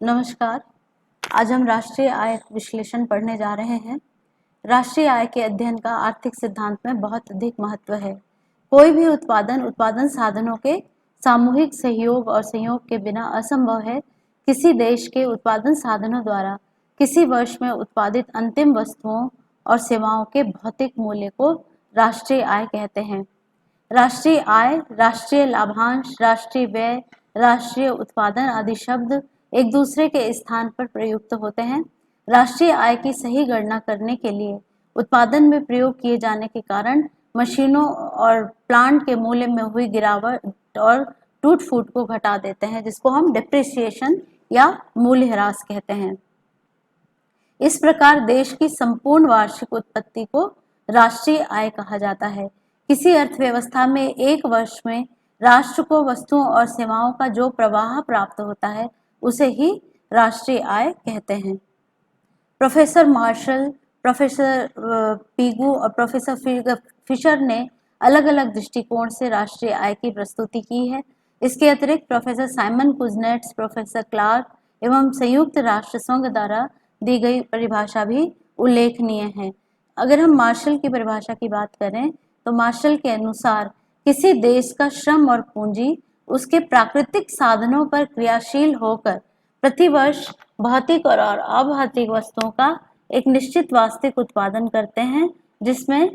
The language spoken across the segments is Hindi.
नमस्कार। आज हम राष्ट्रीय आय विश्लेषण पढ़ने जा रहे हैं। राष्ट्रीय आय के अध्ययन का आर्थिक सिद्धांत में बहुत अधिक महत्व है। कोई भी उत्पादन साधनों के सामूहिक सहयोग और संयोग के बिना असंभव है। किसी देश के उत्पादन साधनों द्वारा किसी वर्ष में उत्पादित अंतिम वस्तुओं और सेवाओं के भौतिक मूल्य को राष्ट्रीय आय कहते हैं। राष्ट्रीय आय, राष्ट्रीय लाभांश, राष्ट्रीय व्यय, राष्ट्रीय उत्पादन आदि शब्द एक दूसरे के स्थान पर प्रयुक्त होते हैं। राष्ट्रीय आय की सही गणना करने के लिए उत्पादन में प्रयोग किए जाने के कारण मशीनों और प्लांट के मूल्य में हुई गिरावट और टूट फूट को घटा देते हैं, जिसको हम डिप्रिसिएशन या मूल्यह्रास कहते हैं। इस प्रकार देश की संपूर्ण वार्षिक उत्पत्ति को राष्ट्रीय आय कहा जाता है। किसी अर्थव्यवस्था में एक वर्ष में राष्ट्र को वस्तुओं और सेवाओं का जो प्रवाह प्राप्त होता है उसे ही राष्ट्रीय आय कहते हैं। प्रोफेसर मार्शल, प्रोफेसर पीगू और प्रोफेसर फिशर ने अलग अलग दृष्टिकोण से राष्ट्रीय आय की प्रस्तुति की है। इसके अतिरिक्त professor Simon Kuznets, professor Clark एवं संयुक्त राष्ट्र संघ द्वारा दी गई परिभाषा भी उल्लेखनीय है। अगर हम मार्शल की परिभाषा की बात करें तो मार्शल के अनुसार किसी देश का श्रम और पूंजी उसके प्राकृतिक साधनों पर क्रियाशील होकर प्रतिवर्ष भौतिक और अभौतिक वस्तुओं का एक निश्चित वास्तविक उत्पादन करते हैं, जिसमें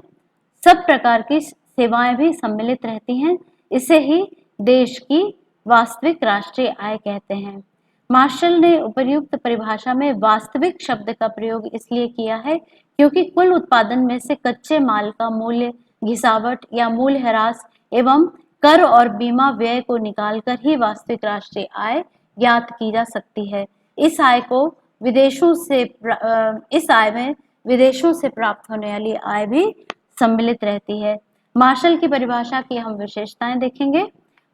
सब प्रकार की सेवाएं भी सम्मिलित रहती हैं। इसे ही देश की वास्तविक राष्ट्रीय आय कहते हैं। मार्शल ने उपर्युक्त परिभाषा में वास्तविक शब्द का प्रयोग इसलिए किया है क्योंकि कुल उत्पादन में से कच्चे माल का मूल्य घिसावट या मूल्यह्रास एवं कर और बीमा व्यय को निकालकर ही वास्तविक राष्ट्रीय आय ज्ञात की जा सकती है। इस आय में विदेशों से प्राप्त होने वाली आय भी सम्मिलित रहती है। मार्शल की परिभाषा की हम विशेषताएं देखेंगे।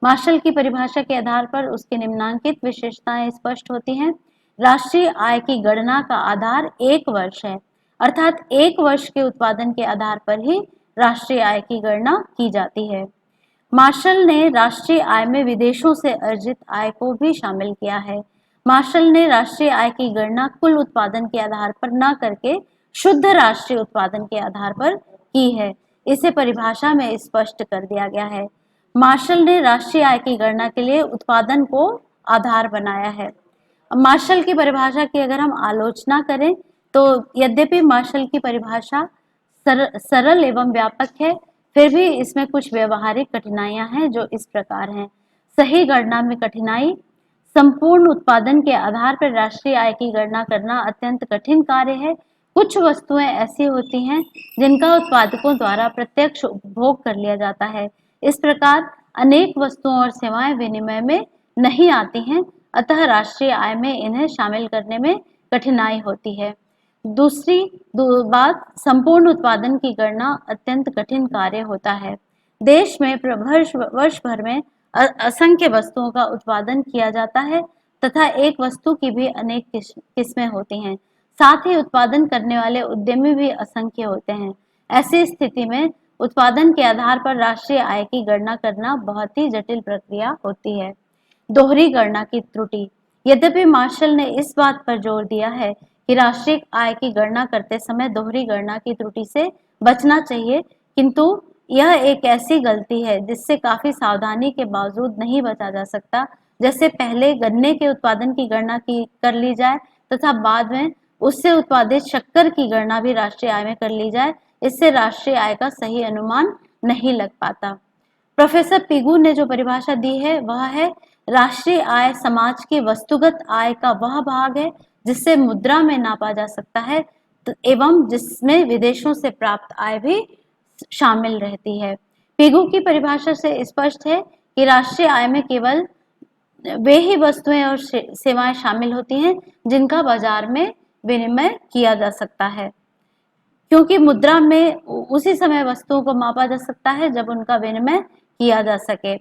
मार्शल की परिभाषा के आधार पर उसकी निम्नलिखित विशेषताएं स्पष्ट होती हैं। राष्ट्रीय आय की गणना का आधार एक वर्ष है, अर्थात एक वर्ष के उत्पादन के आधार पर ही राष्ट्रीय आय की गणना की जाती है। मार्शल ने राष्ट्रीय आय में विदेशों से अर्जित आय को भी शामिल किया है। मार्शल ने राष्ट्रीय आय की गणना कुल उत्पादन के आधार पर न करके शुद्ध राष्ट्रीय उत्पादन के आधार पर की है। इसे परिभाषा में स्पष्ट कर दिया गया है। मार्शल ने राष्ट्रीय आय की गणना के लिए उत्पादन को आधार बनाया है। मार्शल की परिभाषा की अगर हम आलोचना करें तो यद्यपि मार्शल की परिभाषा सरल एवं व्यापक है, फिर भी इसमें कुछ व्यवहारिक कठिनाइयां हैं जो इस प्रकार हैं। सही गणना में कठिनाई, संपूर्ण उत्पादन के आधार पर राष्ट्रीय आय की गणना करना अत्यंत कठिन कार्य है। कुछ वस्तुएं ऐसी होती हैं जिनका उत्पादकों द्वारा प्रत्यक्ष उपभोग कर लिया जाता है। इस प्रकार अनेक वस्तुओं और सेवाएं विनिमय में नहीं आती हैं, अतः राष्ट्रीय आय में इन्हें शामिल करने में कठिनाई होती है। दूसरी बात, संपूर्ण उत्पादन की गणना अत्यंत कठिन कार्य होता है। देश में वर्ष भर में असंख्य वस्तुओं का उत्पादन किया जाता है तथा एक वस्तु की भी अनेक किस्में होती हैं। साथ ही उत्पादन करने वाले उद्यमी भी असंख्य होते हैं। ऐसी स्थिति में उत्पादन के आधार पर राष्ट्रीय आय की गणना करना बहुत ही जटिल प्रक्रिया होती है। दोहरी गणना की त्रुटि। यद्यपि मार्शल ने इस बात पर जोर दिया है कि राष्ट्रीय आय की गणना करते समय दोहरी गणना की त्रुटि से बचना चाहिए, किंतु यह एक ऐसी गलती है जिससे काफी सावधानी के बावजूद नहीं बचा जा सकता। जैसे पहले गन्ने के उत्पादन की गणना कर ली जाए तथा बाद में उससे उत्पादित शक्कर की गणना भी राष्ट्रीय आय में कर ली जाए, इससे राष्ट्रीय आय का सही अनुमान नहीं लग पाता। प्रोफेसर पिगू ने जो परिभाषा दी है वह है, राष्ट्रीय आय समाज की वस्तुगत आय का वह भाग है जिससे मुद्रा में नापा जा सकता है एवं जिसमें विदेशों से प्राप्त आय भी शामिल रहती है। पिगू की परिभाषा से स्पष्ट है कि राष्ट्रीय आय में केवल वे ही वस्तुएं और सेवाएं शामिल होती हैं जिनका बाजार में विनिमय किया जा सकता है, क्योंकि मुद्रा में उसी समय वस्तुओं को मापा जा सकता है जब उनका विनिमय किया जा सके।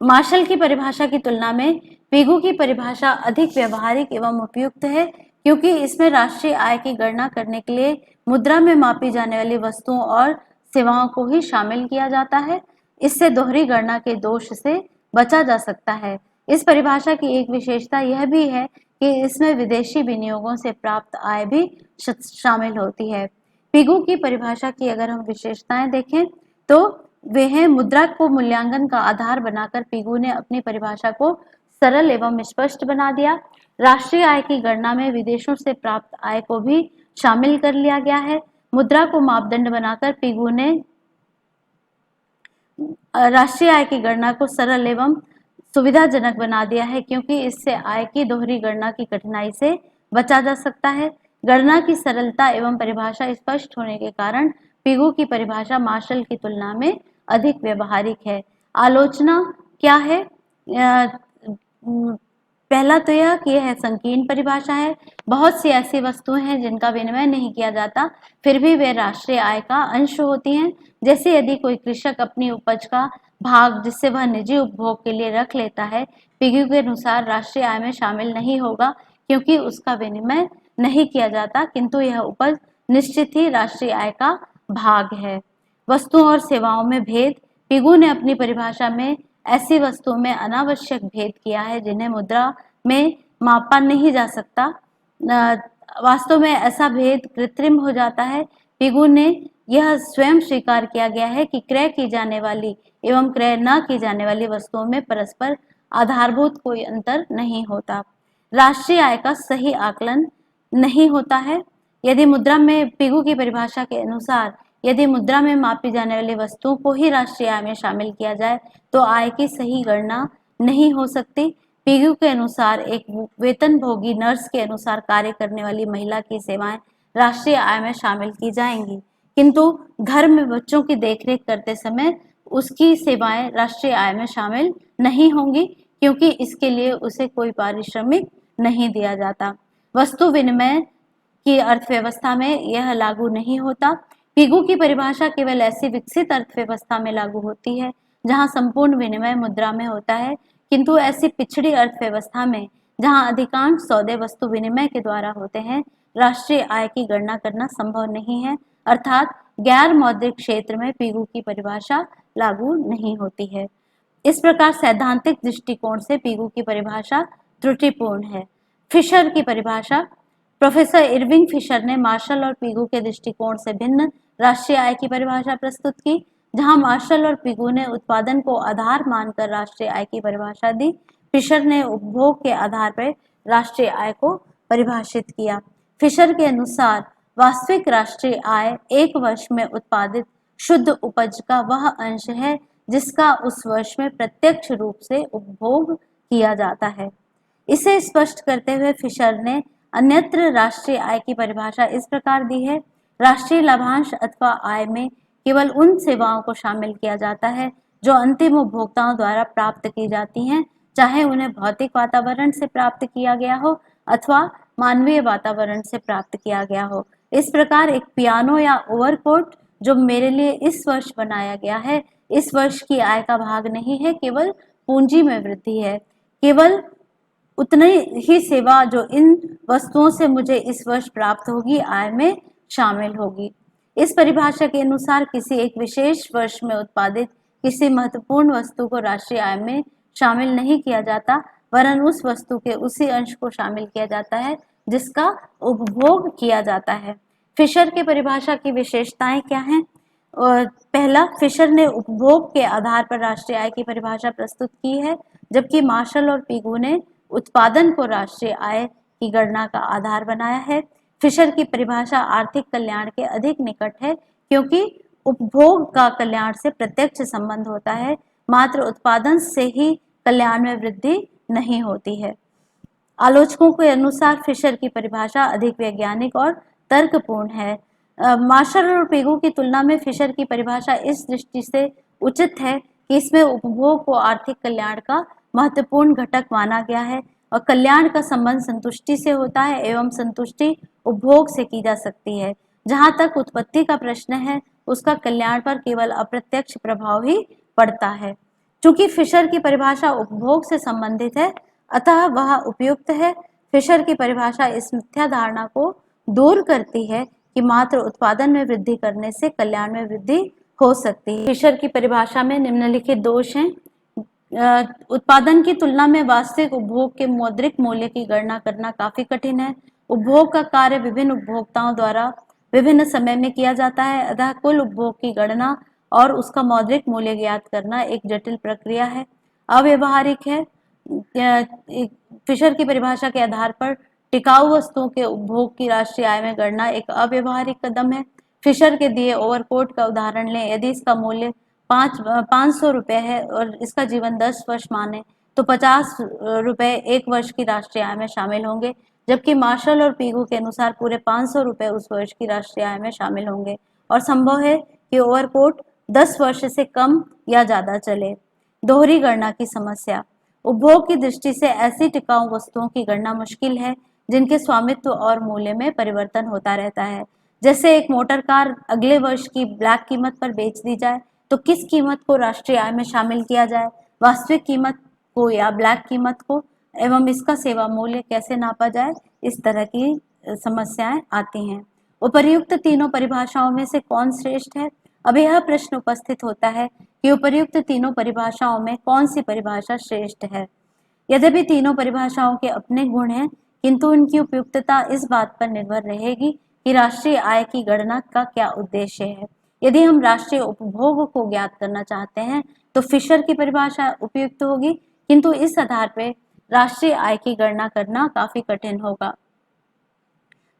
मार्शल की परिभाषा की तुलना में पिगू की परिभाषा अधिक व्यवहारिक एवं उपयुक्त है, क्योंकि इसमें राष्ट्रीय आय की गणना करने के लिए मुद्रा में मापी जाने वाली वस्तुओं और सेवाओं को ही शामिल किया जाता है। इससे दोहरी गणना के दोष से बचा जा सकता है। इस परिभाषा की एक विशेषता यह भी है कि इसमें विदेशी विनियोगों से प्राप्त आय भी शामिल होती है। पिगू की परिभाषा की अगर हम विशेषताएं देखें तो वे हैं, मुद्रा को मूल्यांकन का आधार बनाकर पिगू ने अपनी परिभाषा को सरल एवं स्पष्ट बना दिया। राष्ट्रीय आय की गणना में विदेशों से प्राप्त आय को भी शामिल कर लिया गया है। मुद्रा को मापदंड बनाकर पिगू ने राष्ट्रीय आय की गणना को सरल एवं सुविधाजनक बना दिया है, क्योंकि इससे आय की दोहरी गणना की कठिनाई से बचा जा सकता है। गणना की सरलता एवं परिभाषा स्पष्ट होने के कारण पिगू की परिभाषा मार्शल की तुलना में अधिक व्यवहारिक है। आलोचना क्या है? पहला तो यह कि यह संकीर्ण परिभाषा है। बहुत सी ऐसी वस्तुएं हैं जिनका विनिमय नहीं किया जाता, फिर भी वे राष्ट्रीय आय का अंश होती हैं। जैसे यदि कोई कृषक अपनी उपज का भाग जिससे वह निजी उपभोग के लिए रख लेता है, पिगू के अनुसार राष्ट्रीय आय में शामिल नहीं होगा, क्योंकि उसका विनिमय नहीं किया जाता, किंतु यह उपज निश्चित ही राष्ट्रीय आय का भाग है। वस्तुओं और सेवाओं में भेद। पिगू ने अपनी परिभाषा में ऐसी वस्तुओं में अनावश्यक भेद किया है जिन्हें मुद्रा में मापा नहीं जा सकता। वास्तव में ऐसा भेद कृत्रिम हो जाता है। पिगू ने यह स्वयं स्वीकार किया गया है कि क्रय की जाने वाली एवं क्रय न की जाने वाली वस्तुओं में परस्पर आधारभूत कोई अंतर नहीं होता। राष्ट्रीय आय का सही आकलन नहीं होता है। यदि मुद्रा में, पिगू की परिभाषा के अनुसार, यदि मुद्रा में मापी जाने वाली वस्तुओं को ही राष्ट्रीय आय में शामिल किया जाए तो आय की सही गणना नहीं हो सकती। पिगू के अनुसार एक वेतनभोगी नर्स के अनुसार कार्य करने वाली महिला की सेवाएं राष्ट्रीय आय में शामिल की जाएंगी, किंतु घर में बच्चों की देखरेख करते समय उसकी सेवाएं राष्ट्रीय आय में शामिल नहीं होंगी, क्योंकि इसके लिए उसे कोई पारिश्रमिक नहीं दिया जाता। वस्तु विनिमय की अर्थव्यवस्था में यह लागू नहीं होता। पिगू की परिभाषा केवल ऐसी विकसित अर्थव्यवस्था में लागू होती है जहां संपूर्ण विनिमय मुद्रा में होता है, किंतु ऐसी पिछड़ी अर्थव्यवस्था में जहां अधिकांश सौदे वस्तु विनिमय के द्वारा होते हैं, राष्ट्रीय आय की गणना करना संभव नहीं है। अर्थात गैर मौद्रिक क्षेत्र में पिगू की परिभाषा लागू नहीं होती है। इस प्रकार सैद्धांतिक दृष्टिकोण से पिगू की परिभाषा त्रुटिपूर्ण है। फिशर की परिभाषा। प्रोफेसर इरविंग फिशर ने मार्शल और पिगू के दृष्टिकोण से भिन्न राष्ट्रीय आय की परिभाषा प्रस्तुत की। जहां मार्शल और पिगू ने उत्पादन को आधार मानकर राष्ट्रीय आय की परिभाषा दी, फिशर ने उपभोग के आधार पर राष्ट्रीय आय को परिभाषित किया। फिशर के अनुसार वास्तविक राष्ट्रीय आय एक वर्ष में उत्पादित शुद्ध उपज का वह अंश है जिसका उस वर्ष में प्रत्यक्ष रूप से उपभोग किया जाता है। इसे स्पष्ट करते हुए फिशर ने अन्यत्र राष्ट्रीय आय की परिभाषा इस प्रकार दी है: राष्ट्रीय लाभांश अथवा आय में केवल उन सेवाओं को शामिल किया जाता है जो अंतिम उपभोक्ताओं द्वारा प्राप्त की जाती हैं, चाहे उन्हें भौतिक वातावरण से प्राप्त किया गया हो अथवा मानवीय वातावरण से प्राप्त किया गया हो। इस प्रकार एक पियानो या ओवरकोट जो मेरे लिए इस वर्ष बनाया गया है, इस वर्ष की आय का भाग नहीं है, केवल पूंजी में वृद्धि है। केवल उतनी ही सेवा जो इन वस्तुओं से मुझे इस वर्ष प्राप्त होगी, आय में शामिल होगी। इस परिभाषा के अनुसार किसी एक विशेष वर्ष में उत्पादित किसी महत्वपूर्ण वस्तु को राष्ट्रीय आय में शामिल नहीं किया जाता, वरन उस वस्तु के उसी अंश को शामिल किया जाता है जिसका उपभोग किया जाता है। फिशर की परिभाषा की विशेषताएं क्या हैं? पहला, फिशर ने उपभोग के आधार पर राष्ट्रीय आय की परिभाषा प्रस्तुत की है, जबकि मार्शल और पिगू ने उत्पादन को राष्ट्रीय आय की गणना का आधार बनाया है। फिशर की परिभाषा आर्थिक कल्याण के अधिक निकट है, क्योंकि उपभोग का कल्याण से प्रत्यक्ष संबंध होता है, मात्र उत्पादन से ही कल्याण में वृद्धि नहीं होती है। आलोचकों के अनुसार फिशर की परिभाषा अधिक वैज्ञानिक और तर्कपूर्ण है। मार्शल और पिगू की तुलना में फिशर की परिभाषा इस दृष्टि से उचित है कि इसमें उपभोग को आर्थिक कल्याण का महत्वपूर्ण घटक माना गया है और कल्याण का संबंध संतुष्टि से होता है एवं संतुष्टि उपभोग से की जा सकती है। जहां तक उत्पत्ति का प्रश्न है, उसका कल्याण पर केवल अप्रत्यक्ष प्रभाव ही पड़ता है। चूंकि फिशर की परिभाषा उपभोग से संबंधित है, अतः वह उपयुक्त है। फिशर की परिभाषा इस मिथ्या धारणा को दूर करती है कि मात्र उत्पादन में वृद्धि करने से कल्याण में वृद्धि हो सकती है। फिशर की परिभाषा में निम्नलिखित दोष हैं। उत्पादन की तुलना में वास्तविक उपभोग के मौद्रिक मूल्य की गणना करना काफी कठिन है। उपभोग का कार्य विभिन्न उपभोक्ताओं द्वारा विभिन्न समय में किया जाता है, अतः कुल उपभोग की गणना और उसका मौद्रिक मूल्य ज्ञात करना एक जटिल प्रक्रिया है, अव्यवहारिक है। फिशर की परिभाषा के आधार पर टिकाऊ वस्तुओं के उपभोग की राष्ट्रीय आय में गणना एक अव्यवहारिक कदम है। फिशर के दिए ओवरकोट का उदाहरण लें, यदि इसका मूल्य 500 रुपये है और इसका जीवन 10 वर्ष माने तो 50 रुपये 1 वर्ष की राष्ट्रीय आय में शामिल होंगे, जबकि मार्शल और पीगू के अनुसार पूरे 500 रुपये उस वर्ष की राष्ट्रीय आय में शामिल होंगे और संभव है कि ओवरकोट 10 वर्ष से कम या ज्यादा चले। दोहरी गणना की समस्या। उपभोग की दृष्टि से ऐसी टिकाऊ वस्तुओं की गणना मुश्किल है जिनके स्वामित्व और मूल्य में परिवर्तन होता रहता है। जैसे एक मोटर कार अगले वर्ष की ब्लैक कीमत पर बेच दी जाए तो किस कीमत को राष्ट्रीय आय में शामिल किया जाए, वास्तविक कीमत को या ब्लैक कीमत को, एवं इसका सेवा मूल्य कैसे नापा जाए, इस तरह की समस्याएं आती हैं। उपर्युक्त तीनों परिभाषाओं में से कौन श्रेष्ठ है? अब यह प्रश्न उपस्थित होता है कि उपर्युक्त तीनों परिभाषाओं में कौन सी परिभाषा श्रेष्ठ है। यद्यपि तीनों परिभाषाओं के अपने गुण हैं, किंतु उनकी उपयुक्तता इस बात पर निर्भर रहेगी कि राष्ट्रीय आय की गणना का क्या उद्देश्य है। यदि हम राष्ट्रीय उपभोग को ज्ञात करना चाहते हैं तो फिशर की परिभाषा उपयुक्त होगी, किंतु इस आधार पर राष्ट्रीय आय की गणना करना काफी कठिन होगा।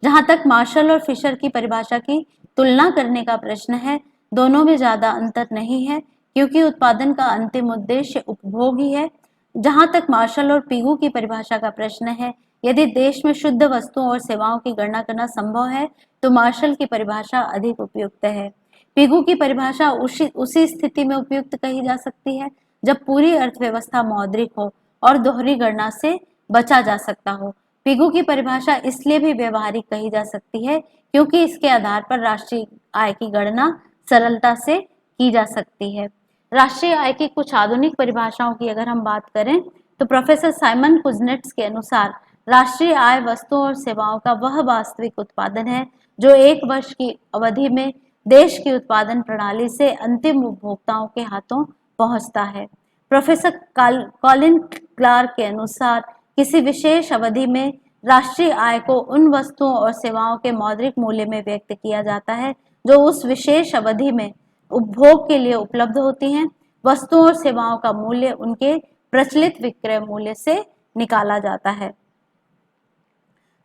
जहां तक मार्शल और फिशर की परिभाषा की तुलना करने का प्रश्न है, दोनों में ज्यादा अंतर नहीं है क्योंकि उत्पादन का अंतिम उद्देश्य उपभोग ही है। जहां तक मार्शल और पीगू की परिभाषा का प्रश्न है, यदि देश में शुद्ध वस्तुओं और सेवाओं की गणना करना संभव है तो मार्शल की परिभाषा अधिक उपयुक्त है। पीगू की परिभाषा उसी स्थिति में उपयुक्त कही जा सकती है जब पूरी अर्थव्यवस्था मौद्रिक हो और दोहरी गणना से बचा जा सकता हो। पीगू की परिभाषा इसलिए भी व्यवहारिक कही जा सकती है क्योंकि इसके आधार पर राष्ट्रीय आय की गणना सरलता से की जा सकती है। राष्ट्रीय आय की कुछ आधुनिक परिभाषाओं की अगर हम बात करें तो प्रोफेसर साइमन कुजनेट्स के अनुसार राष्ट्रीय आय वस्तुओं और सेवाओं का वह वास्तविक उत्पादन है जो एक वर्ष की अवधि में देश की उत्पादन प्रणाली से अंतिम उपभोक्ताओं के हाथों पहुंचता है। प्रोफेसर कॉलिन क्लार्क के अनुसार किसी विशेष अवधि में राष्ट्रीय आय को उन वस्तुओं और सेवाओं के मौद्रिक मूल्य में व्यक्त किया जाता है जो उस विशेष अवधि में उपभोग के लिए उपलब्ध होती हैं। वस्तुओं और सेवाओं का मूल्य उनके प्रचलित विक्रय मूल्य से निकाला जाता है।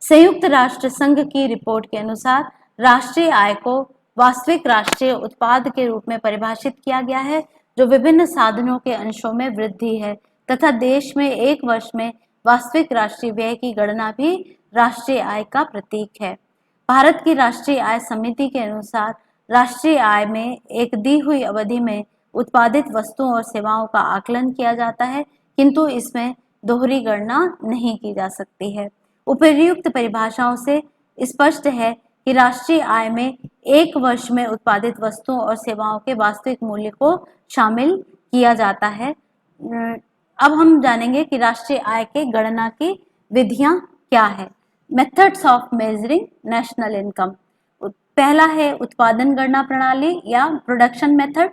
संयुक्त राष्ट्र संघ की रिपोर्ट के अनुसार राष्ट्रीय आय को वास्तविक राष्ट्रीय उत्पाद के रूप में परिभाषित किया गया है जो विभिन्न साधनों के अंशों में वृद्धि है तथा देश में एक वर्ष में वास्तविक राष्ट्रीय व्यय की गणना भी राष्ट्रीय आय का प्रतीक है। भारत की राष्ट्रीय आय समिति के अनुसार राष्ट्रीय आय में एक दी हुई अवधि में उत्पादित वस्तुओं और सेवाओं का आकलन किया जाता है, किंतु इसमें दोहरी गणना नहीं की जा सकती है। उपर्युक्त परिभाषाओं से स्पष्ट है कि राष्ट्रीय आय में एक वर्ष में उत्पादित वस्तुओं और सेवाओं के वास्तविक मूल्य को शामिल किया जाता है। अब हम जानेंगे कि राष्ट्रीय आय के गणना की विधियां क्या है। Methods of measuring national income. पहला है उत्पादन गणना प्रणाली या प्रोडक्शन मेथड।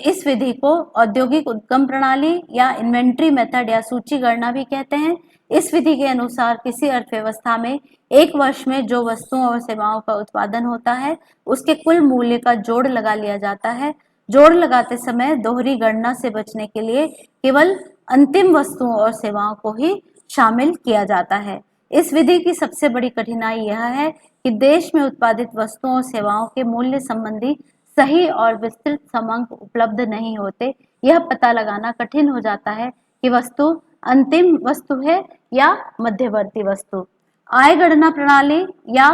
इस विधि को औद्योगिक उद्गम प्रणाली या इन्वेंट्री मेथड या सूची गणना भी कहते हैं। इस विधि के अनुसार किसी अर्थव्यवस्था में एक वर्ष में जो वस्तुओं और सेवाओं का उत्पादन होता है उसके कुल मूल्य का जोड़ लगा लिया जाता है। जोड़ लगाते समय दोहरी गणना से बचने के लिए केवल अंतिम वस्तुओं और सेवाओं को ही शामिल किया जाता है। इस विधि की सबसे बड़ी कठिनाई यह है कि देश में उत्पादित वस्तुओं और सेवाओं के मूल्य संबंधी सही और विस्तृत समांक उपलब्ध नहीं होते। यह पता लगाना कठिन हो जाता है कि वस्तु अंतिम वस्तु है या मध्यवर्ती वस्तु। आय गणना प्रणाली या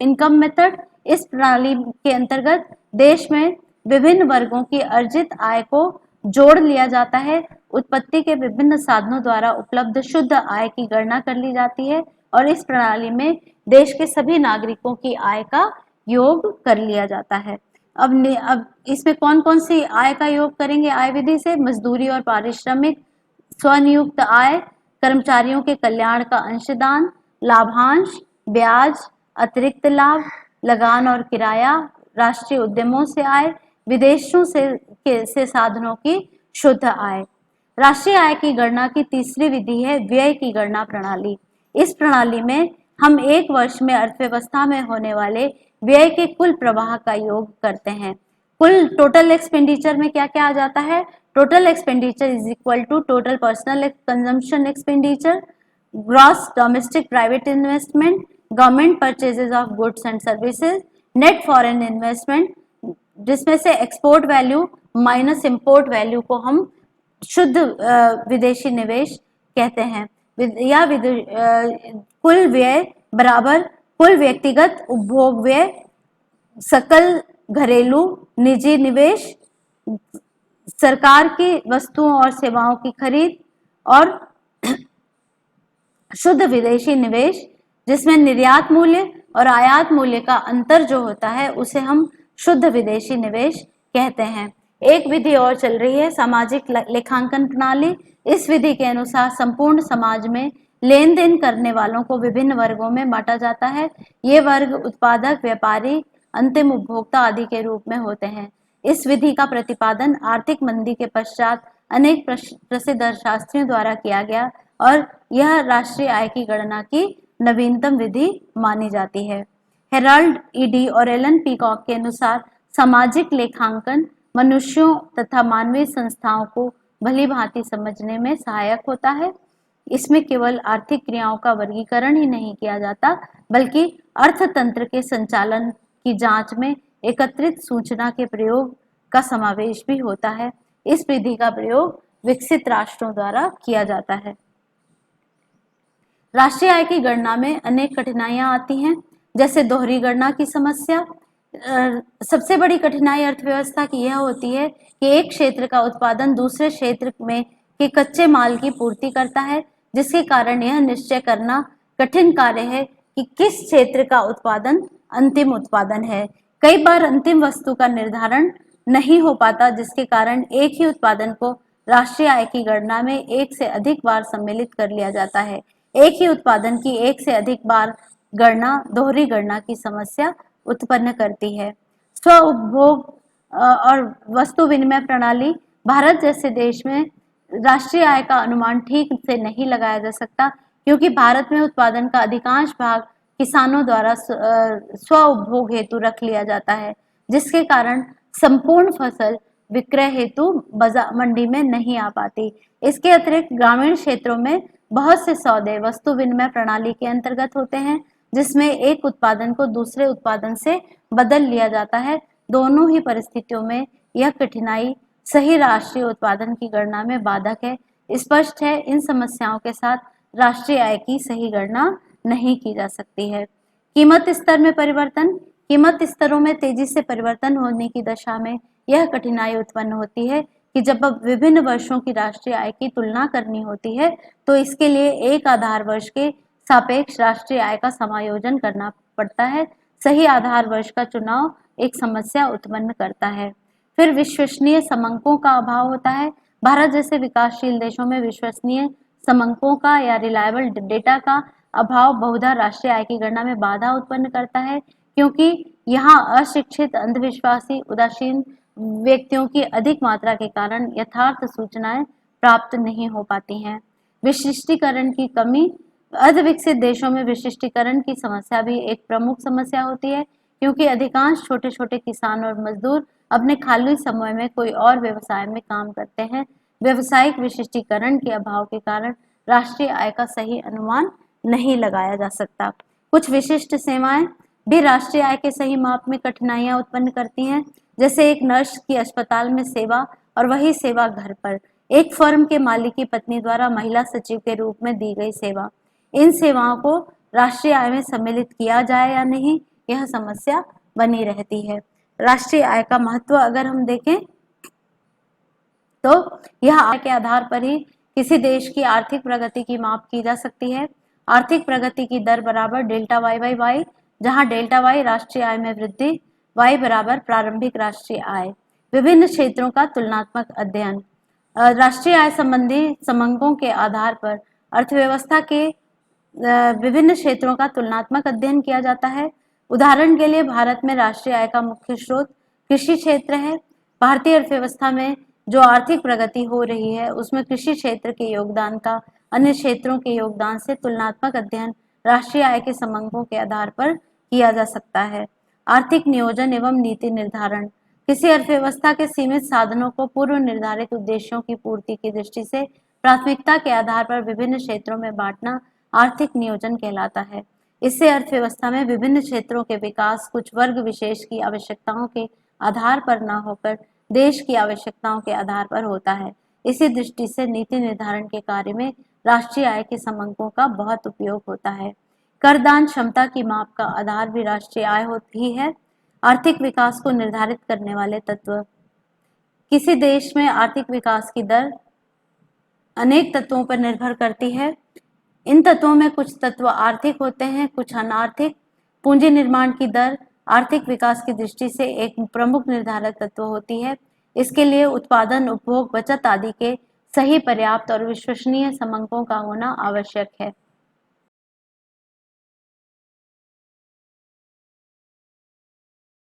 इनकम मेथड। इस प्रणाली के अंतर्गत देश में विभिन्न वर्गों की अर्जित आय को जोड़ लिया जाता है। उत्पत्ति के विभिन्न साधनों द्वारा उपलब्ध शुद्ध आय की गणना कर ली जाती है और इस प्रणाली में देश के सभी नागरिकों की आय का योग कर लिया जाता है। अब इसमें कौन कौन सी आय का योग करेंगे आय विधि से? मजदूरी और पारिश्रमिक, स्वनियुक्त आय, कर्मचारियों के कल्याण का अंशदान, लाभांश, ब्याज, अतिरिक्त लाभ, लगान और किराया, राष्ट्रीय उद्यमों से आय, विदेशों से साधनों की शुद्ध आय। राष्ट्रीय आय की गणना की तीसरी विधि है व्यय की गणना प्रणाली। इस प्रणाली में हम एक वर्ष में अर्थव्यवस्था में होने वाले व्यय के कुल प्रवाह का योग करते हैं। कुल टोटल एक्सपेंडिचर में क्या क्या आ जाता है? Total expenditure is equal to total personal consumption expenditure, gross domestic private investment, government purchases of goods and services, net foreign investment, जिसमें से export value minus import value को हम शुद्ध विदेशी निवेश कहते हैं, या कुल व्यय बराबर कुल व्यक्तिगत उपभोग व्यय, सकल घरेलू निजी निवेश, सरकार की वस्तुओं और सेवाओं की खरीद, और शुद्ध विदेशी निवेश जिसमें निर्यात मूल्य और आयात मूल्य का अंतर जो होता है उसे हम शुद्ध विदेशी निवेश कहते हैं। एक विधि और चल रही है सामाजिक लेखांकन प्रणाली। इस विधि के अनुसार संपूर्ण समाज में लेन देन करने वालों को विभिन्न वर्गों में बांटा जाता है। ये वर्ग उत्पादक, व्यापारी, अंतिम उपभोक्ता आदि के रूप में होते हैं। इस विधि का प्रतिपादन आर्थिक मंदी के पश्चात अनेक प्रसिद्ध अर्थशास्त्रियों द्वारा किया गया और यह राष्ट्रीय आय की गणना की नवीनतम विधि मानी जाती है। हेराल्ड ईडी और एलन पीकॉक के अनुसार सामाजिक लेखांकन मनुष्यों तथा मानवीय संस्थाओं को भली भांति समझने में सहायक होता है। इसमें केवल आर्थिक क्रियाओं का वर्गीकरण ही नहीं किया जाता बल्कि अर्थतंत्र के संचालन की जांच में एकत्रित सूचना के प्रयोग का समावेश भी होता है। इस विधि का प्रयोग विकसित राष्ट्रों द्वारा किया जाता है। राष्ट्रीय आय की गणना में अनेक कठिनाइयां आती हैं, जैसे दोहरी गणना की समस्या। सबसे बड़ी कठिनाई अर्थव्यवस्था की यह होती है कि एक क्षेत्र का उत्पादन दूसरे क्षेत्र में के कच्चे माल की पूर्ति करता है, जिसके कारण यह निश्चय करना कठिन कार्य है कि किस क्षेत्र का उत्पादन अंतिम उत्पादन है। कई बार अंतिम वस्तु का निर्धारण नहीं हो पाता, जिसके कारण एक ही उत्पादन को राष्ट्रीय आय की गणना में एक से अधिक बार सम्मिलित कर लिया जाता है। एक ही उत्पादन की एक से अधिक बार गणना दोहरी गणना की समस्या उत्पन्न करती है। स्व उपभोग और वस्तु विनिमय प्रणाली। भारत जैसे देश में राष्ट्रीय आय का अनुमान ठीक से नहीं लगाया जा सकता, क्योंकि भारत में उत्पादन का अधिकांश भाग किसानों द्वारा स्व उपभोग हेतु रख लिया जाता है, जिसके कारण संपूर्ण फसल विक्रय हेतु बाजार मंडी में नहीं आ पाती। इसके अतिरिक्त ग्रामीण क्षेत्रों में बहुत से सौदे वस्तु विनिमय प्रणाली के अंतर्गत होते हैं, जिसमें एक उत्पादन को दूसरे उत्पादन से बदल लिया जाता है। दोनों ही परिस्थितियों में यह कठिनाई सही राष्ट्रीय उत्पादन की गणना में बाधक है। स्पष्ट है, इन समस्याओं के साथ राष्ट्रीय आय की सही गणना नहीं की जा सकती है। कीमत स्तर में परिवर्तन। कीमत स्तरों में तेजी से परिवर्तन होने की दशा में यह कठिनाई उत्पन्न होती है कि जब अब विभिन्न वर्षों की राष्ट्रीय आय की तुलना करनी होती है तो इसके लिए एक आधार वर्ष के सापेक्ष राष्ट्रीय आय का समायोजन करना पड़ता है। सही आधार वर्ष का चुनाव एक समस्या उत्पन्न करता है। फिर विश्वसनीय समंकों का अभाव होता है। भारत जैसे विकासशील देशों में विश्वसनीय समंकों का या रिलायबल डेटा का अभाव बहुधा राष्ट्रीय आय की गणना में बाधा उत्पन्न करता है, क्योंकि यहाँ अशिक्षित, अंधविश्वासी, उदासीन व्यक्तियों की अधिक मात्रा के कारण यथार्थ सूचनाएं प्राप्त नहीं हो पाती हैं। विशिष्टीकरण की कमी। अर्धविकसित देशों में विशिष्टीकरण की समस्या भी एक प्रमुख समस्या होती है, क्योंकि अधिकांश छोटे छोटे किसान और मजदूर अपने खाली समय में कोई और व्यवसाय में काम करते हैं। व्यवसायिक विशिष्टीकरण के अभाव के कारण राष्ट्रीय आय का सही अनुमान नहीं लगाया जा सकता। कुछ विशिष्ट सेवाएं भी राष्ट्रीय आय के सही माप में कठिनाइयां उत्पन्न करती हैं, जैसे एक नर्स की अस्पताल में सेवा और वही सेवा घर पर, एक फर्म के मालिक की पत्नी द्वारा महिला सचिव के रूप में दी गई सेवा। इन सेवाओं को राष्ट्रीय आय में सम्मिलित किया जाए या नहीं, यह समस्या बनी रहती है। राष्ट्रीय आय का महत्व अगर हम देखें तो यह आय के आधार पर ही किसी देश की आर्थिक प्रगति की माप की जा सकती है। आर्थिक प्रगति की दर बराबर डेल्टा वाई बाई वाई, जहां डेल्टा वाई राष्ट्रीय आय में वृद्धि, वाई बराबर प्रारंभिक राष्ट्रीय आय। विभिन्न क्षेत्रों का तुलनात्मक अध्ययन। राष्ट्रीय आय संबंधी समंकों के आधार पर अर्थव्यवस्था के विभिन्न क्षेत्रों का तुलनात्मक अध्ययन किया जाता है। उदाहरण के लिए भारत में राष्ट्रीय आय का मुख्य स्रोत कृषि क्षेत्र है। भारतीय अर्थव्यवस्था में जो आर्थिक प्रगति हो रही है उसमें कृषि क्षेत्र के योगदान का अन्य क्षेत्रों के योगदान से तुलनात्मक अध्ययन राष्ट्रीय आय के समंकों के आधार पर किया जा सकता है। आर्थिक नियोजन एवं नीति निर्धारण। किसी अर्थव्यवस्था के सीमित साधनों को पूर्व निर्धारित उद्देश्यों की पूर्ति की दृष्टि से प्राथमिकता के आधार पर विभिन्न क्षेत्रों में बांटना आर्थिक नियोजन कहलाता है। इससे अर्थव्यवस्था में विभिन्न क्षेत्रों के विकास कुछ वर्ग विशेष की आवश्यकताओं के आधार पर न होकर देश की आवश्यकताओं के आधार पर होता है। इसी दृष्टि से नीति निर्धारण के कार्य में राष्ट्रीय आय के समंकों का बहुत उपयोग होता है। करदान क्षमता की माप का आधार भी राष्ट्रीय आय होती है। आर्थिक विकास को निर्धारित करने वाले तत्व। किसी देश में आर्थिक विकास की दर अनेक तत्वों पर निर्भर करती है। इन तत्वों में कुछ तत्व आर्थिक होते हैं, कुछ अनार्थिक। पूंजी निर्माण की दर आर्थिक विकास की दृष्टि से एक प्रमुख निर्धारक तत्व होती है। इसके लिए उत्पादन, उपभोग, बचत आदि के सही, पर्याप्त और विश्वसनीय समंकों का होना आवश्यक है।